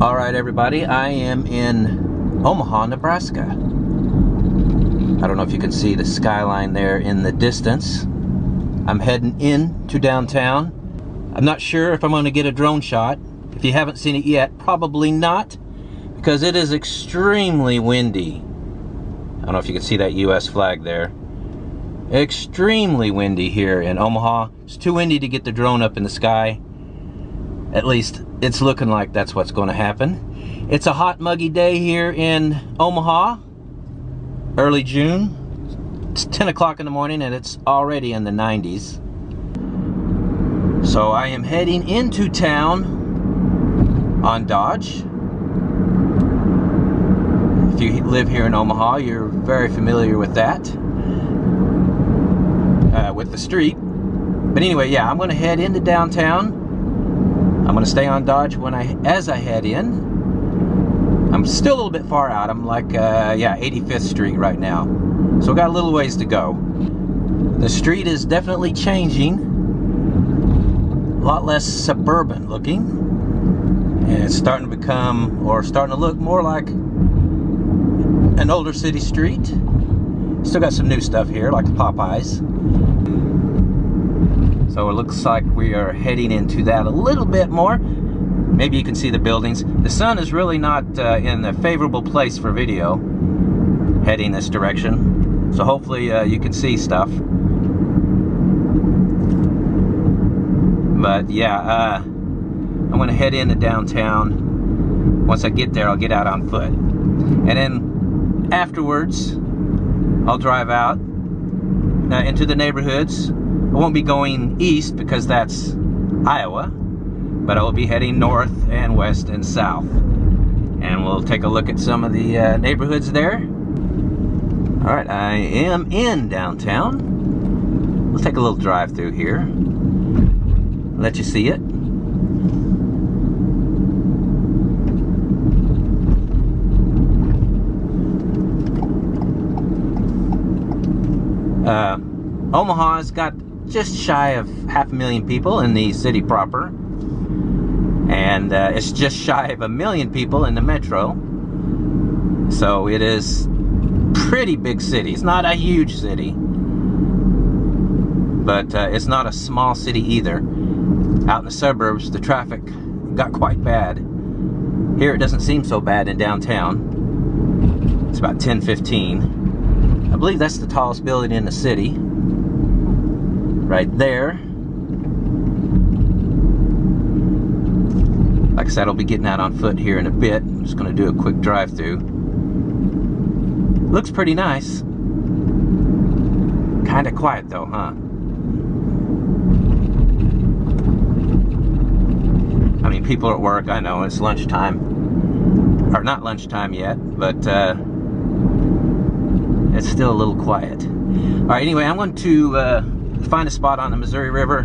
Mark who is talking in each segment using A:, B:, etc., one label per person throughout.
A: All right, everybody, I am in Omaha, Nebraska. I don't know if you can see the skyline there in the distance. I'm heading into downtown. I'm not sure if I'm going to get a drone shot. If you haven't seen it yet, probably not, because it is extremely windy. I don't know if you can see that US flag there. Extremely windy here in Omaha. It's too windy to get the drone up in the sky. At least it's looking like that's what's going to happen. It's a hot, muggy day here in Omaha, early June. It's 10 o'clock in the morning and it's already in the 90s. So I am heading into town on Dodge. If you live here in Omaha, you're very familiar with that, with the street. But anyway, yeah, I'm going to head into downtown. I'm going to stay on Dodge as I head in. I'm still a little bit far out. I'm like, 85th Street right now. So I got a little ways to go. The street is definitely changing. A lot less suburban looking. And it's starting to become, or starting to look more like an older city street. Still got some new stuff here, like the Popeyes. So it looks like we are heading into that a little bit more. Maybe you can see the buildings. The sun is really not in a favorable place for video heading this direction. So hopefully you can see stuff. But yeah, I'm going to head into downtown. Once I get there, I'll get out on foot. And then afterwards, I'll drive out into the neighborhoods. I won't be going east because that's Iowa, but I will be heading north and west and south. And we'll take a look at some of the neighborhoods there. All right, I am in downtown. Let's take a little drive through here. Let you see it. Omaha's got just shy of 500,000 people in the city proper, and it's just shy of 1 million people in the metro. So it is pretty big city. It's not a huge city, but it's not a small city either. Out in the suburbs, the traffic got quite bad. Here it doesn't seem so bad in downtown. It's about 10:15. I believe that's the tallest building in the city. Right there. Like I said, I'll be getting out on foot here in a bit. I'm just going to do a quick drive through. Looks pretty nice. Kind of quiet though, huh? I mean, people are at work. I know it's lunchtime. Or not lunchtime yet, but it's still a little quiet. All right, anyway, I'm going to find a spot on the Missouri River,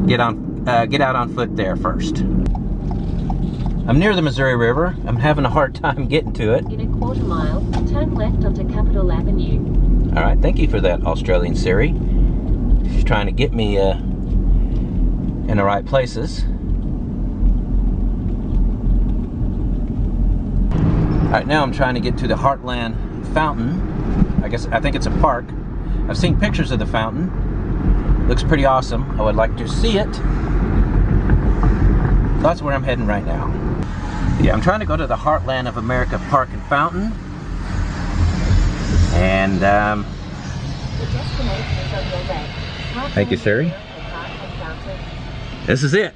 A: get out on foot there first. I'm near the Missouri River. I'm having a hard time getting to it.
B: In a quarter mile, turn left onto Capitol Avenue.
A: All right, thank you for that, Australian Siri. She's trying to get me in the right places. All right, now I'm trying to get to the Heartland Fountain. I think it's a park. I've seen pictures of the fountain. Looks pretty awesome. I would like to see it. That's where I'm heading right now. Yeah, I'm trying to go to the Heartland of America Park and Fountain. And thank you, Siri. This is it.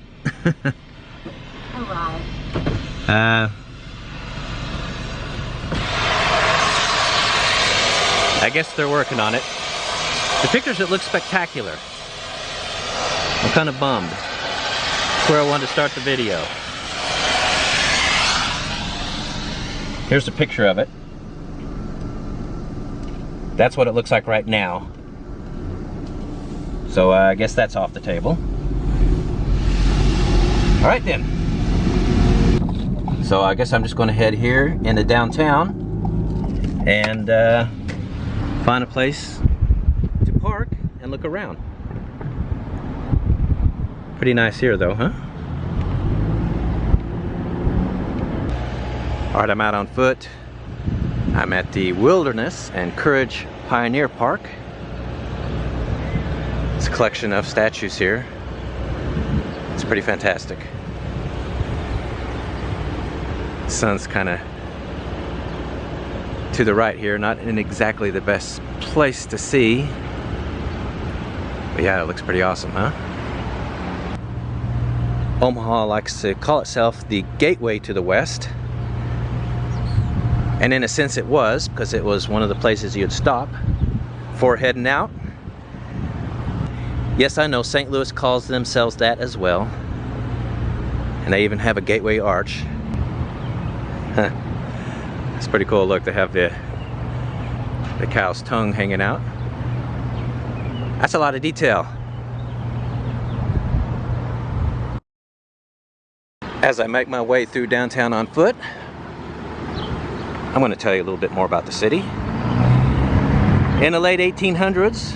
A: I guess they're working on it. The pictures, it looks spectacular. I'm kind of bummed. That's where I wanted to start the video. Here's a picture of it. That's what it looks like right now. So I guess that's off the table. All right then. So I guess I'm just going to head here into downtown and find a place to park and look around. Pretty nice here though, huh? Alright, I'm out on foot. I'm at the Wilderness and Courage Pioneer Park. It's a collection of statues here. It's pretty fantastic. The sun's kind of to the right here, not in exactly the best place to see. But yeah, it looks pretty awesome, huh? Omaha likes to call itself the gateway to the West. And in a sense it was, because it was one of the places you'd stop before heading out. Yes, I know St. Louis calls themselves that as well. And they even have a gateway arch. Huh. It's pretty cool. Look, they have the cow's tongue hanging out. That's a lot of detail. As I make my way through downtown on foot, I'm going to tell you a little bit more about the city. In the late 1800s,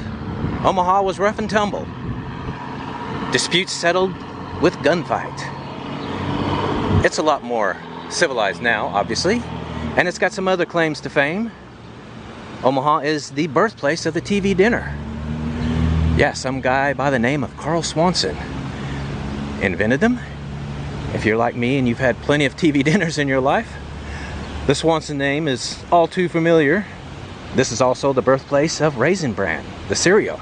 A: Omaha was rough and tumble. Disputes settled with gunfight. It's a lot more civilized now, obviously, and it's got some other claims to fame. Omaha is the birthplace of the TV dinner. Yeah, some guy by the name of Carl Swanson invented them. If you're like me and you've had plenty of TV dinners in your life, the Swanson name is all too familiar. This is also the birthplace of Raisin Bran, the cereal.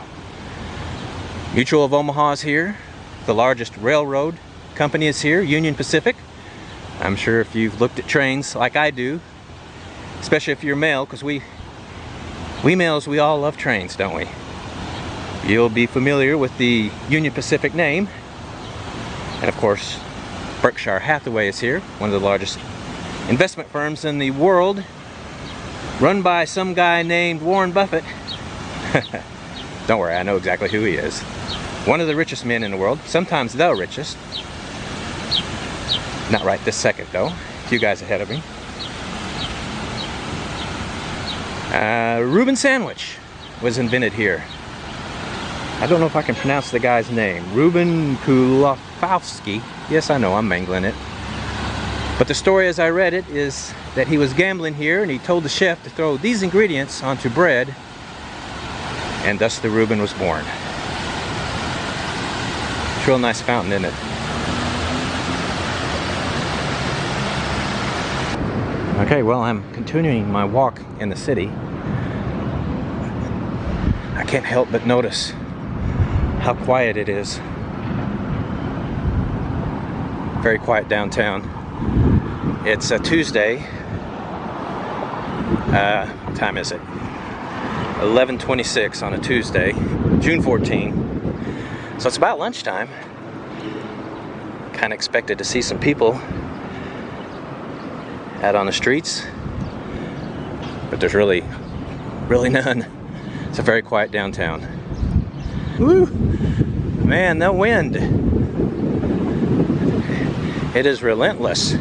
A: Mutual of Omaha is here. The largest railroad company is here, Union Pacific. I'm sure if you've looked at trains like I do, especially if you're male, because we males, we all love trains, don't we? You'll be familiar with the Union Pacific name. And of course, Berkshire Hathaway is here, one of the largest investment firms in the world, run by some guy named Warren Buffett. Don't worry, I know exactly who he is. One of the richest men in the world, sometimes the richest. Not right this second though, a few guys ahead of me. Reuben sandwich was invented here. I don't know if I can pronounce the guy's name. Reuben Kulafowski. Yes, I know, I'm mangling it. But the story as I read it is that he was gambling here and he told the chef to throw these ingredients onto bread, and thus the Reuben was born. It's a real nice fountain, isn't it? Okay, well, I'm continuing my walk in the city. I can't help but notice how quiet it is. Very quiet downtown. It's a Tuesday. What time is it? 11:26 on a Tuesday, June 14. So it's about lunchtime. Kind of expected to see some people out on the streets, but there's really none. It's a very quiet downtown. Woo! Man, the wind. It is relentless.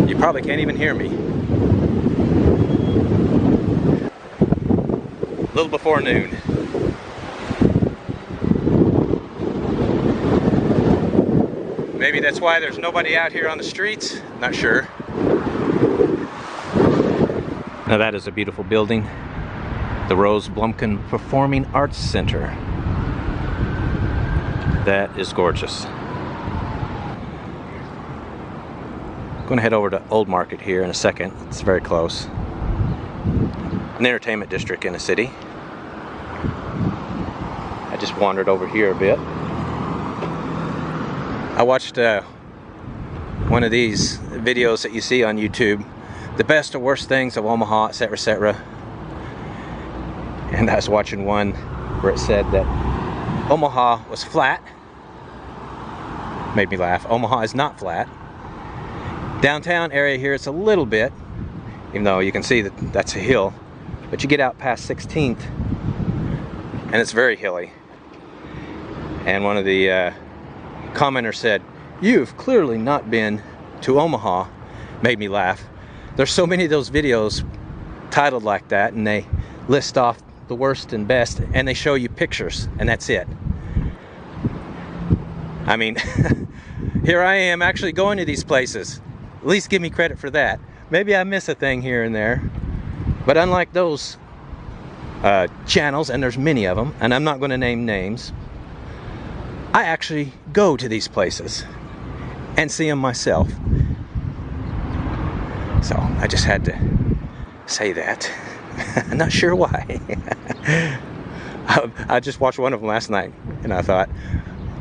A: You probably can't even hear me. A little before noon. Maybe that's why there's nobody out here on the streets. Not sure. Now that is a beautiful building. The Rose Blumkin Performing Arts Center. That is gorgeous. I'm going to head over to Old Market here in a second. It's very close. An entertainment district in the city. I just wandered over here a bit. I watched one of these videos that you see on YouTube, the best or worst things of Omaha, etc., etc. And I was watching one where it said that Omaha was flat. Made me laugh. Omaha is not flat. Downtown area here, it's a little bit, even though you can see that that's a hill. But you get out past 16th, and it's very hilly. And one of the commenter said, "You've clearly not been to Omaha." Made me laugh. There's so many of those videos titled like that, and they list off the worst and best, and they show you pictures, and that's it. I mean, here I am actually going to these places. At least give me credit for that. Maybe I miss a thing here and there, but unlike those channels, and there's many of them, and I'm not going to name names, I actually go to these places and see them myself. So I just had to say that. I'm not sure why. I just watched one of them last night and I thought,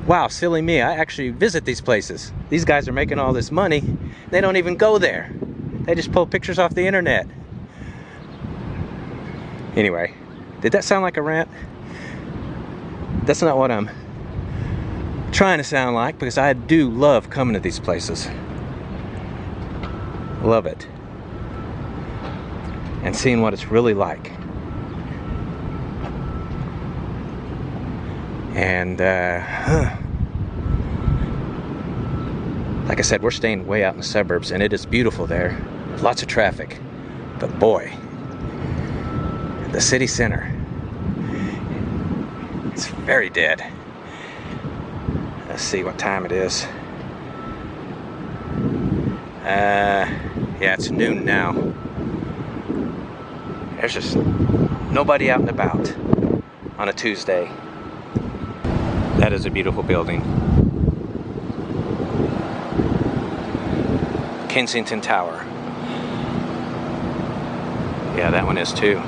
A: wow, silly me, I actually visit these places. These guys are making all this money, they don't even go there. They just pull pictures off the internet. Anyway, did that sound like a rant? That's not what I'm trying to sound like, because I do love coming to these places. Love it. And seeing what it's really like. And like I said, we're staying way out in the suburbs, and it is beautiful there. Lots of traffic. But boy, the city center, it's very dead. Let's see what time it is. Yeah, it's noon now. There's just nobody out and about on a Tuesday. That is a beautiful building. Kensington Tower. Yeah, that one is too.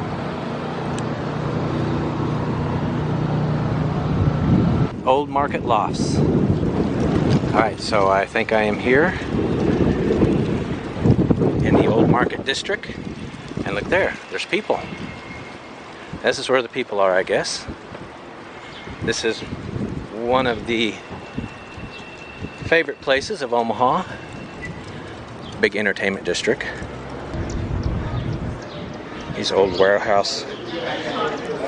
A: Old Market Lofts. Alright, so I think I am here in the Old Market District. And look there, there's people. This is where the people are, I guess. This is one of the favorite places of Omaha. Big entertainment district. These old warehouse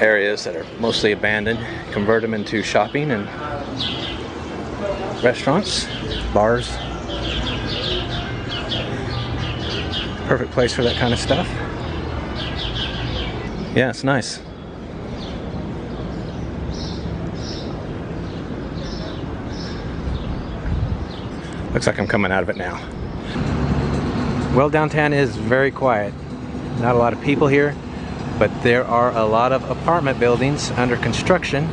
A: areas that are mostly abandoned, convert them into shopping and restaurants, bars. Perfect place for that kind of stuff. Yeah, it's nice. Looks like I'm coming out of it now. Well, downtown is very quiet. Not a lot of people here, but there are a lot of apartment buildings under construction.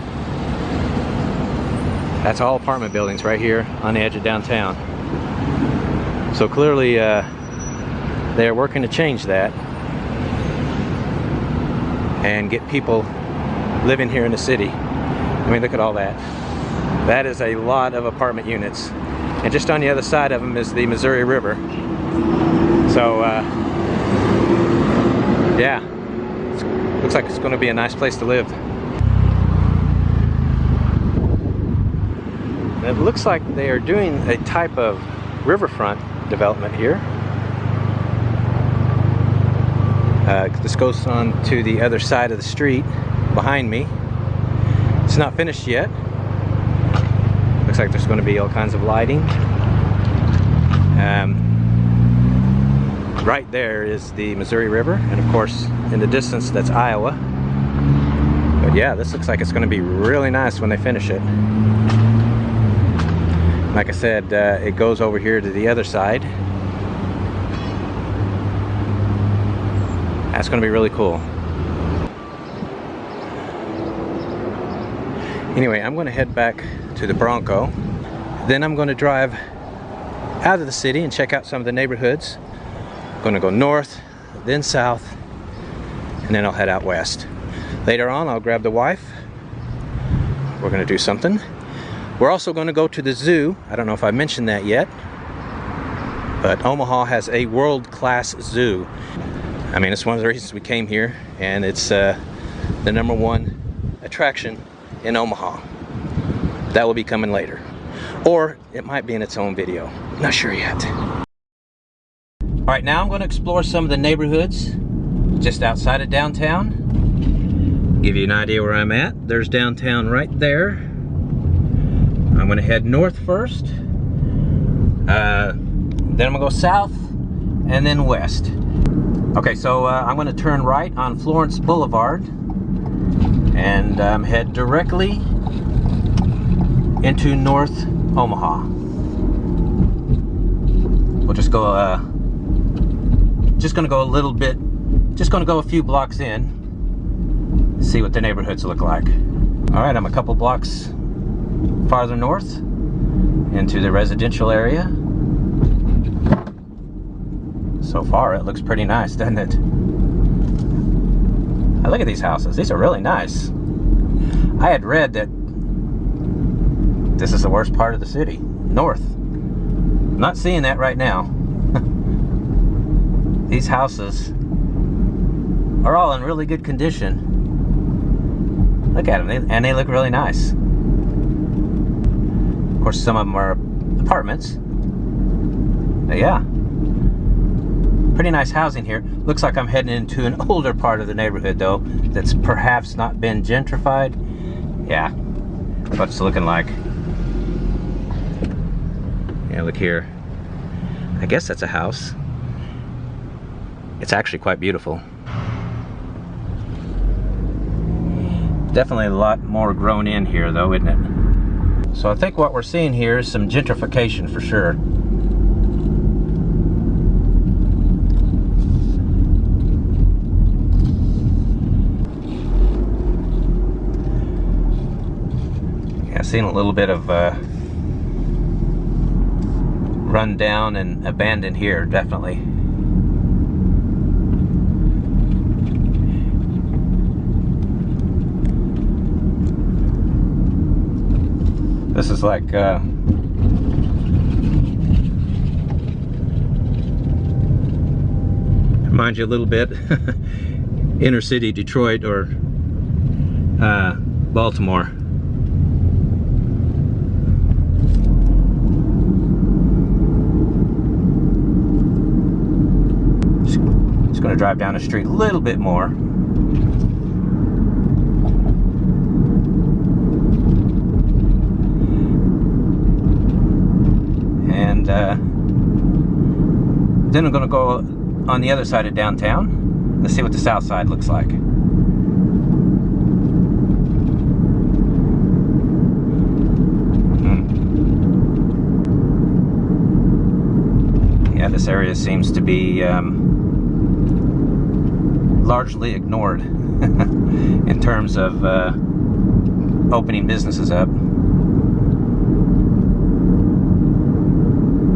A: That's all apartment buildings right here on the edge of downtown. So clearly they're working to change that and get people living here in the city. I mean, look at all that. That is a lot of apartment units. And just on the other side of them is the Missouri River. So, yeah, looks like it's going to be a nice place to live. It looks like they are doing a type of riverfront development here. This goes on to the other side of the street behind me. It's not finished yet. Looks like there's going to be all kinds of lighting. Right there is the Missouri River, and of course in the distance that's Iowa. But yeah, this looks like it's going to be really nice when they finish it. Like I said, it goes over here to the other side. That's going to be really cool. Anyway, I'm going to head back to the Bronco. Then I'm going to drive out of the city and check out some of the neighborhoods. I'm going to go north, then south, and then I'll head out west. Later on, I'll grab the wife. We're going to do something. We're also going to go to the zoo. I don't know if I mentioned that yet, but Omaha has a world-class zoo. I mean, it's one of the reasons we came here, and it's the #1 attraction in Omaha. That will be coming later. Or it might be in its own video. Not sure yet. Alright, now I'm going to explore some of the neighborhoods just outside of downtown. Give you an idea where I'm at. There's downtown right there. I'm going to head north first. Then I'm going to go south and then west. Okay, so I'm going to turn right on Florence Boulevard and head directly into North Omaha. We'll just go just gonna go a little bit, just gonna go a few blocks in, see what the neighborhoods look like. All right, I'm a couple blocks farther north into the residential area. So far it looks pretty nice, doesn't it? Now, look at these houses. These are really nice. I had read that this is the worst part of the city, north. I'm not seeing that right now. These houses are all in really good condition. Look at them, and they look really nice. Of course, some of them are apartments. But yeah, pretty nice housing here. Looks like I'm heading into an older part of the neighborhood, though, that's perhaps not been gentrified. Yeah, what it's looking like. Yeah, look here. I guess that's a house. It's actually quite beautiful. Definitely a lot more grown in here, though, isn't it? So I think what we're seeing here is some gentrification for sure. Yeah, I've seen a little bit of run down and abandoned here, definitely. This is like reminds you a little bit inner city Detroit or Baltimore. Just going to drive down the street a little bit more. Then I'm going to go on the other side of downtown. Let's see what the south side looks like. Yeah, this area seems to be largely ignored in terms of opening businesses up.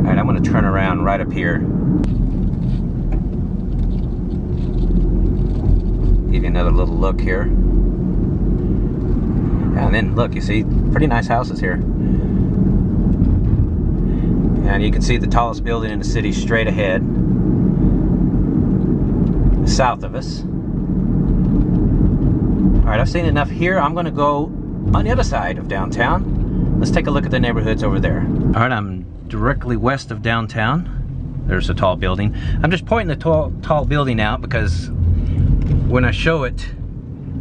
A: Alright, I'm going to turn around right up here. Give you another little look here. And then look, you see pretty nice houses here. And you can see the tallest building in the city straight ahead, south of us. Alright, I've seen enough here. I'm going to go on the other side of downtown. Let's take a look at the neighborhoods over there. Alright, I'm directly west of downtown. There's a tall building. I'm just pointing the tall building out because when I show it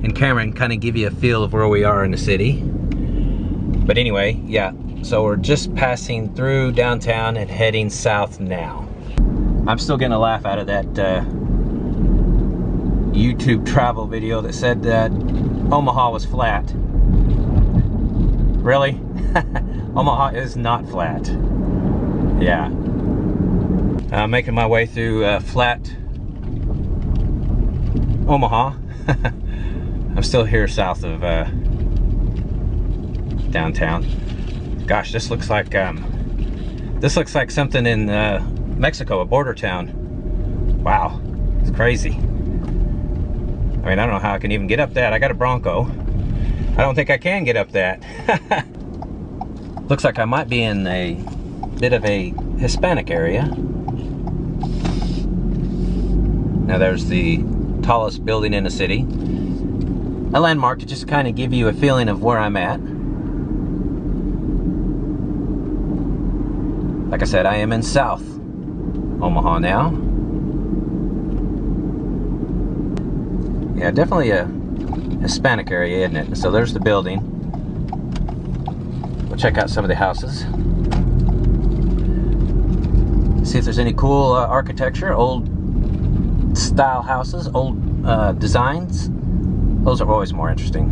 A: in camera, and kind of give you a feel of where we are in the city. But anyway, yeah, so we're just passing through downtown and heading south now. I'm still getting a laugh out of that YouTube travel video that said that Omaha was flat. Really? Omaha is not flat. Yeah. I'm making my way through flat Omaha. I'm still here south of downtown. Gosh, this looks like something in Mexico, a border town. Wow, it's crazy. I mean, I don't know how I can even get up that. I got a Bronco. I don't think I can get up that. Looks like I might be in a bit of a Hispanic area. Now there's the tallest building in the city. A landmark to just kind of give you a feeling of where I'm at. Like I said, I am in South Omaha now. Yeah, definitely a Hispanic area, isn't it? So there's the building. We'll check out some of the houses. See if there's any cool architecture, old style houses, old designs. Those are always more interesting.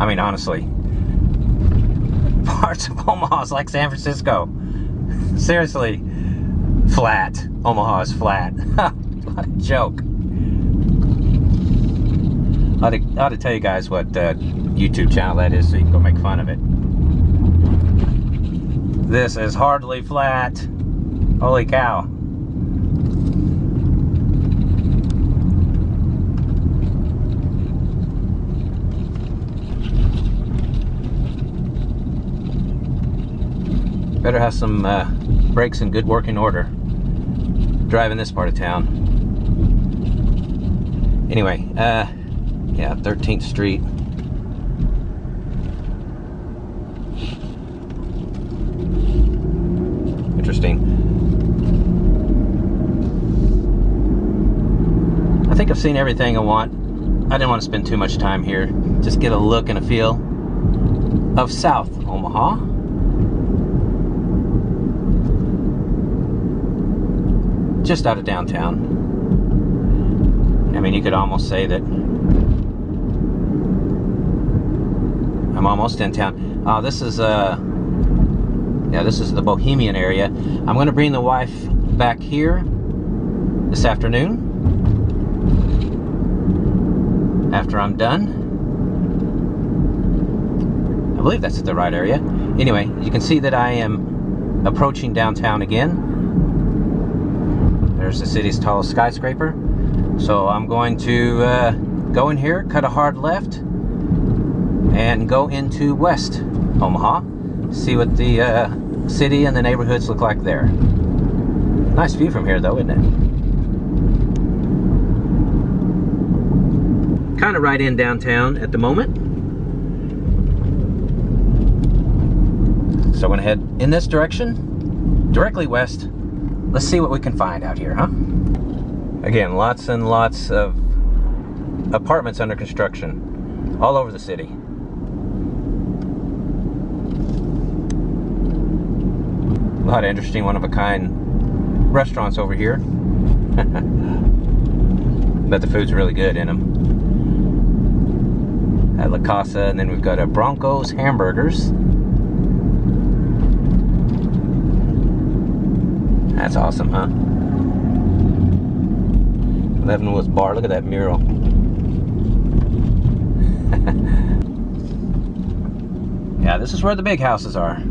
A: I mean, honestly, parts of Omaha is like San Francisco. Seriously, flat. Omaha is flat. What a joke. I ought to tell you guys what YouTube channel that is so you can go make fun of it. This is hardly flat. Holy cow. Better have some brakes in good working order driving this part of town. Anyway, yeah, 13th Street. Interesting. I think I've seen everything I want. I didn't want to spend too much time here. Just get a look and a feel of South Omaha. Just out of downtown. I mean, you could almost say that I'm almost in town. This is yeah, this is the Bohemian area. I'm going to bring the wife back here this afternoon after I'm done. I believe that's the right area. Anyway, you can see that I am approaching downtown again. There's the city's tallest skyscraper. So I'm going to go in here, cut a hard left, and go into West Omaha. See what the city and the neighborhoods look like there. Nice view from here though, isn't it? Kind of right in downtown at the moment. So I'm gonna head in this direction, directly west. Let's see what we can find out here, huh? Again, lots and lots of apartments under construction all over the city. A lot of interesting one-of-a-kind restaurants over here. Bet the food's really good in them. At La Casa, and then we've got a Bronco's Hamburgers. That's awesome, huh? Leavenworth's Bar. Look at that mural. Yeah, this is where the big houses are.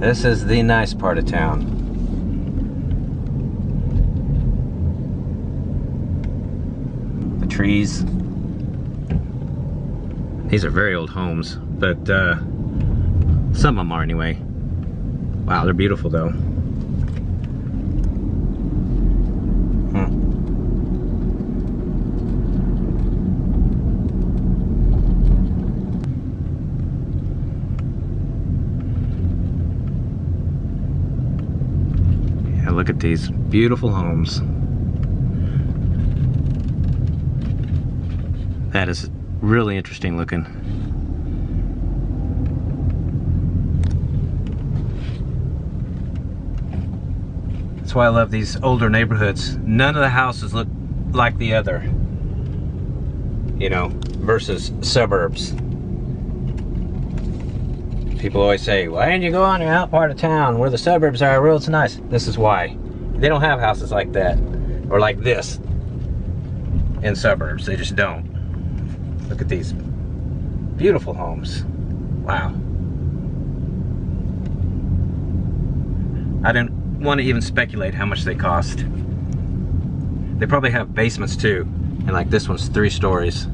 A: This is the nice part of town. The trees. These are very old homes, but some of them are anyway. Wow, they're beautiful though. Yeah, look at these beautiful homes. That is really interesting looking. That's why I love these older neighborhoods. None of the houses look like the other, you know, versus suburbs. People always say, why didn't you go on the out part of town where the suburbs are where it's nice? This is why. They don't have houses like that or like this in suburbs. They just don't. Look at these beautiful homes. Wow. I don't want to even speculate how much they cost. They probably have basements too, and like this one's 3 stories.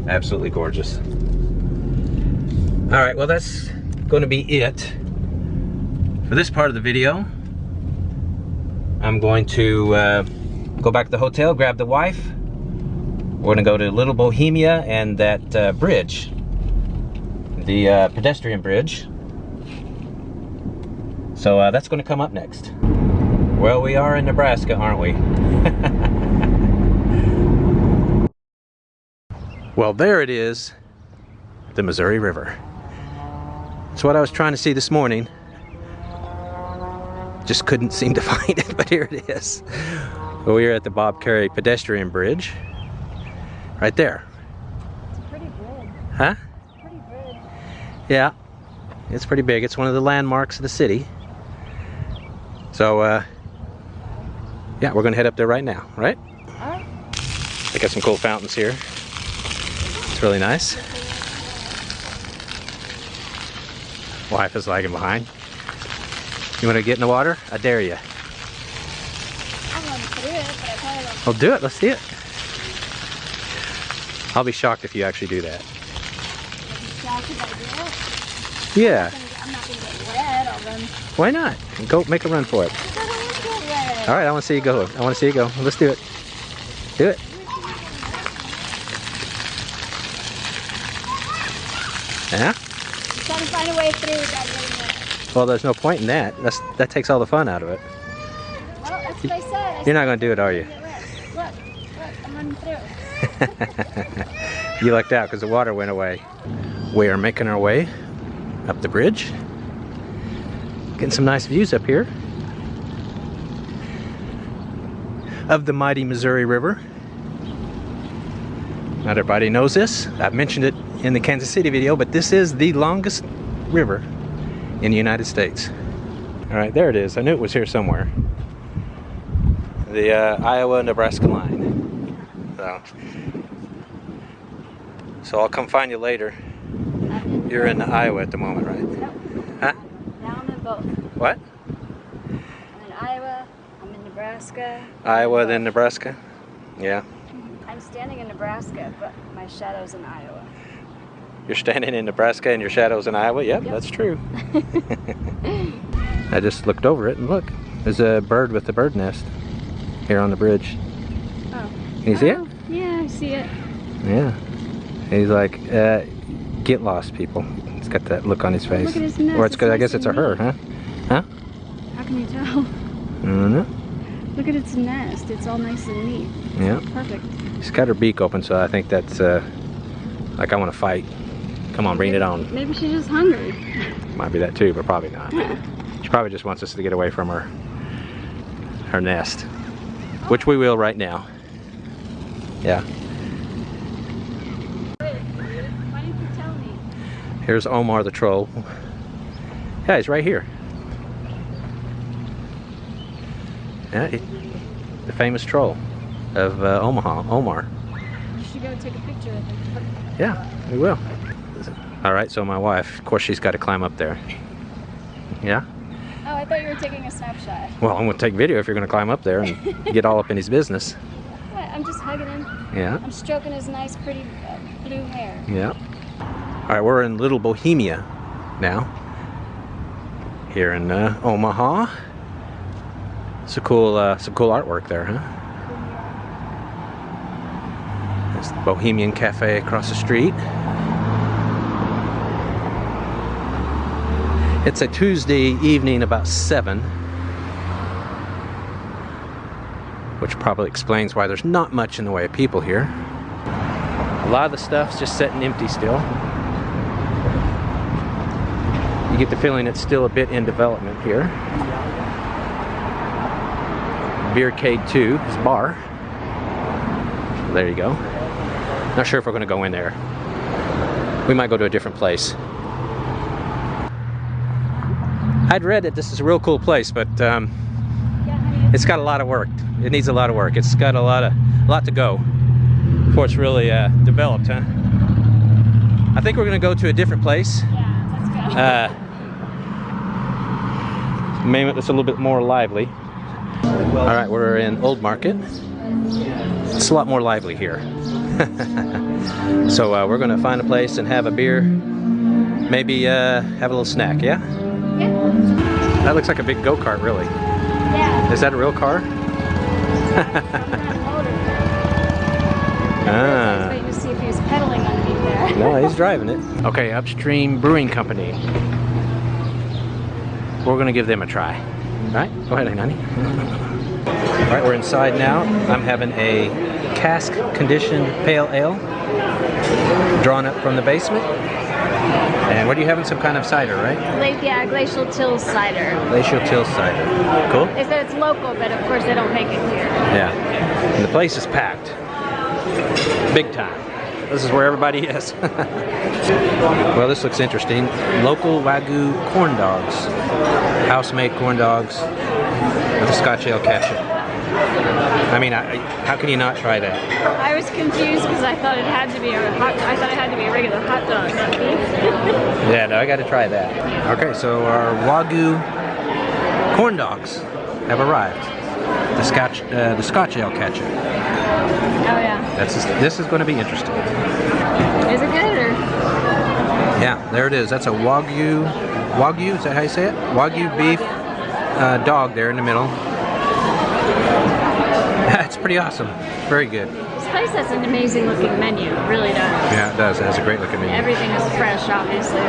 A: Absolutely gorgeous. All right, well, that's going to be it for this part of the video. I'm going to go back to the hotel, grab the wife. We're gonna go to Little Bohemia and that bridge, the pedestrian bridge. So that's gonna come up next. Well, we are in Nebraska, aren't we? Well, there it is, the Missouri River. That's what I was trying to see this morning. Just couldn't seem to find it, but here it is. We're at the Bob Carey pedestrian bridge. Right there.
C: It's a pretty bridge.
A: Huh?
C: Pretty bridge.
A: Yeah, it's pretty big. It's one of the landmarks of the city. So, yeah, we're gonna head up there right now, right?
C: All right.
A: They got some cool fountains here. It's really nice. Wife is lagging behind. You wanna get in the water? I dare you.
C: I'm going to do it, but I probably won't.
A: Well, do it. Let's see it. I'll be shocked if you actually do that.
C: Shocked if I do it.
A: Yeah.
C: I'm not going to get wet. I'll run.
A: Why not? Go make a run for it.
C: I don't want to get wet.
A: All right, I want to see you go. I want to see you go. Let's do it. Do it. Yeah?
C: I'm trying to find a way through without getting wet.
A: Well, there's no point in that. That takes all the fun out of it.
C: Well, that's what I said.
A: You're not going to do it, are you?
C: Look, I'm running through.
A: You lucked out because the water went away. We are making our way up the bridge. Getting some nice views up here of the mighty Missouri River. Not everybody knows this. I've mentioned it in the Kansas City video, but this is the longest river in the United States. All right, there it is. I knew it was here somewhere. The Iowa-Nebraska line. So I'll come find you later. You're in Iowa at the moment, right?
C: Nope.
A: Huh?
C: Now I'm in both.
A: What?
C: I'm in Iowa. I'm in Nebraska.
A: Iowa, then Nebraska? Yeah.
C: I'm standing in Nebraska, but my shadow's in Iowa.
A: You're standing in Nebraska and your shadow's in Iowa? Yep, that's true. I just looked over it and look, there's a bird with a bird nest here on the bridge.
C: Oh.
A: Can you see it?
C: Yeah, I see it.
A: Yeah. He's like, get lost, people. He's got that look on his face.
C: Look at his nest.
A: Or it's good, I guess it's a her, huh? Huh?
C: How can you tell?
A: I don't know.
C: Look at its nest. It's all nice and neat.
A: Yeah.
C: Perfect.
A: She's got her beak open, so I think that's like I want to fight. Come on, bring it on.
C: Maybe she's just hungry.
A: Might be that too, but probably not. She probably just wants us to get away from her nest, which we will right now. Yeah.
C: Why didn't you tell me?
A: Here's Omar the troll. Yeah, he's right here. Yeah, the famous troll of Omaha, Omar.
C: You should go take a picture of him.
A: Yeah, we will. All right, so my wife, of course, she's got to climb up there. Yeah?
C: Oh, I thought you were taking a snapshot.
A: Well, I'm going to take video if you're going to climb up there and get all up in his business.
C: What? I'm just hugging him.
A: Yeah.
C: I'm stroking his nice, pretty blue hair.
A: Yeah. All right, we're in Little Bohemia now, here in Omaha. Some cool artwork there, huh? There's the Bohemian Cafe across the street. It's a Tuesday evening about 7, which probably explains why there's not much in the way of people here. A lot of the stuff's just sitting empty still. You get the feeling it's still a bit in development here. Beercade 2 is a bar. There you go. Not sure if we're going to go in there. We might go to a different place. I'd read that this is a real cool place, but it's got a lot of work. It needs a lot of work. It's got a lot to go before it's really developed, huh? I think we're going to go to a different place.
C: Yeah, let's go.
A: Maybe it's a little bit more lively. All right, we're in Old Market. It's a lot more lively here. So we're going to find a place and have a beer. Maybe have a little snack, yeah?
C: Yeah.
A: That looks like a big go-kart, really.
C: Yeah.
A: Is that a real car?
C: I was waiting to see if he was pedaling underneath there.
A: No, he's driving it. Okay, Upstream Brewing Company. We're going to give them a try. All right, go ahead, honey. All right, we're inside now. I'm having a cask conditioned pale ale drawn up from the basement. And what are you having? Some kind of cider, right?
C: Yeah, Glacial Till cider.
A: Glacial Till cider. Cool.
C: They said it's local, but of course they don't make it here.
A: Yeah. And the place is packed. Big time. This is where everybody is. Well, this looks interesting. Local Wagyu corn dogs. House-made corn dogs with a Scotch ale ketchup. I mean, how can you not try that?
C: I was confused because I thought it had to be a regular hot dog, not beef.
A: Yeah, no, I got to try that. Okay, so our Wagyu corn dogs have arrived. The Scotch ale ketchup.
C: Oh yeah.
A: This is going to be interesting.
C: Is it good or?
A: Yeah, there it is. That's a Wagyu. Wagyu, is that how you say it? Wagyu beef dog there in the middle. It's pretty awesome. Very good.
C: This place has an amazing looking menu. It really does.
A: Yeah, it does. It has a great looking menu.
C: Everything is fresh, obviously.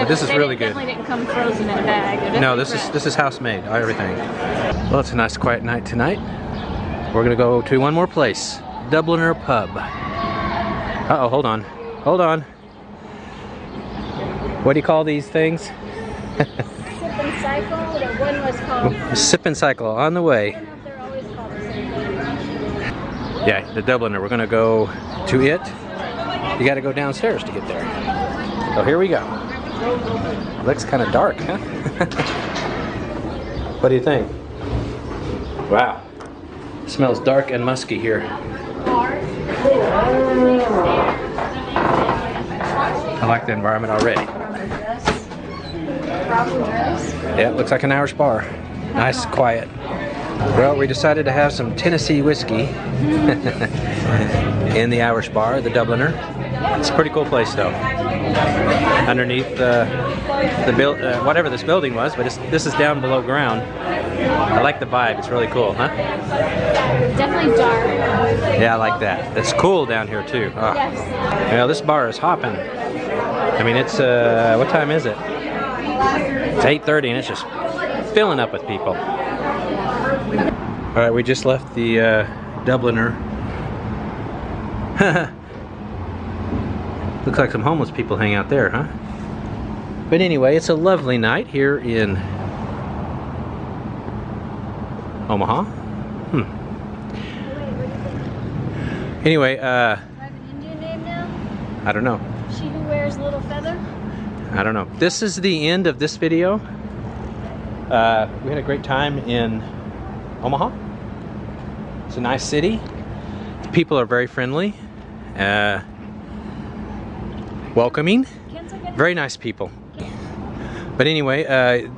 A: This is really good.
C: Definitely didn't come frozen in a bag.
A: No, this is house made. Everything. Well, it's a nice quiet night tonight. We're gonna go to one more place, Dubliner Pub. Uh-oh, hold on. Hold on. What do you call these things?
C: Sip and cycle. The one was called.
A: Sip and cycle on the way.
C: I don't know if they're always called the same thing.
A: Yeah, the Dubliner. We're gonna go to it. You gotta go downstairs to get there. So here we go. Looks kind of dark, huh? What do you think? Wow. Smells dark and musky here. I like the environment already. Yeah, it looks like an Irish bar. Nice, quiet. Well, we decided to have some Tennessee whiskey in the Irish bar, the Dubliner. It's a pretty cool place, though. Underneath whatever this building was, but this is down below ground. I like the vibe. It's really cool, huh?
C: Definitely dark.
A: Yeah, I like that. It's cool down here too. Oh.
C: Yes.
A: Well, this bar is hopping. I mean, it's what time is it? It's 8:30, and it's just filling up with people. All right, we just left the Dubliner. Looks like some homeless people hang out there, huh? But anyway, it's a lovely night here in Omaha. Anyway,
C: Do I have an Indian name now?
A: I don't know.
C: She who wears a little feather?
A: I don't know. This is the end of this video. We had a great time in Omaha. It's a nice city. The people are very friendly, welcoming, very nice people. But anyway,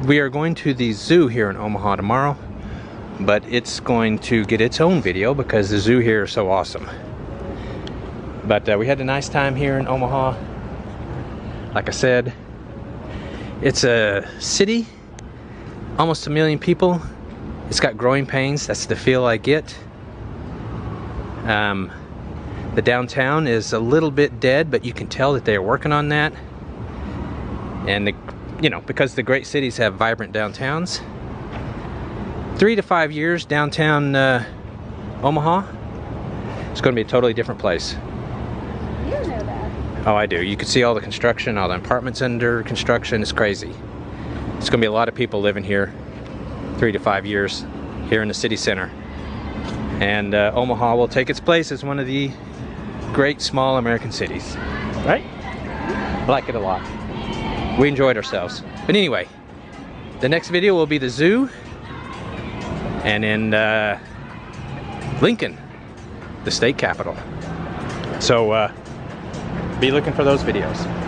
A: we are going to the zoo here in Omaha tomorrow, but it's going to get its own video because the zoo here is so awesome. But we had a nice time here in Omaha. Like I said, it's a city, almost 1 million people. It's got growing pains. That's the feel I get. The downtown is a little bit dead, but you can tell that they're working on that. And because the great cities have vibrant downtowns. 3 to 5 years downtown Omaha, it's going to be a totally different place.
C: You don't know that.
A: Oh, I do. You can see all the construction, all the apartments under construction. It's crazy. It's going to be a lot of people living here 3 to 5 years here in the city center. And Omaha will take its place as one of the great small American cities. Right? I like it a lot. We enjoyed ourselves. But anyway, the next video will be the zoo. And in Lincoln, the state capital. So be looking for those videos.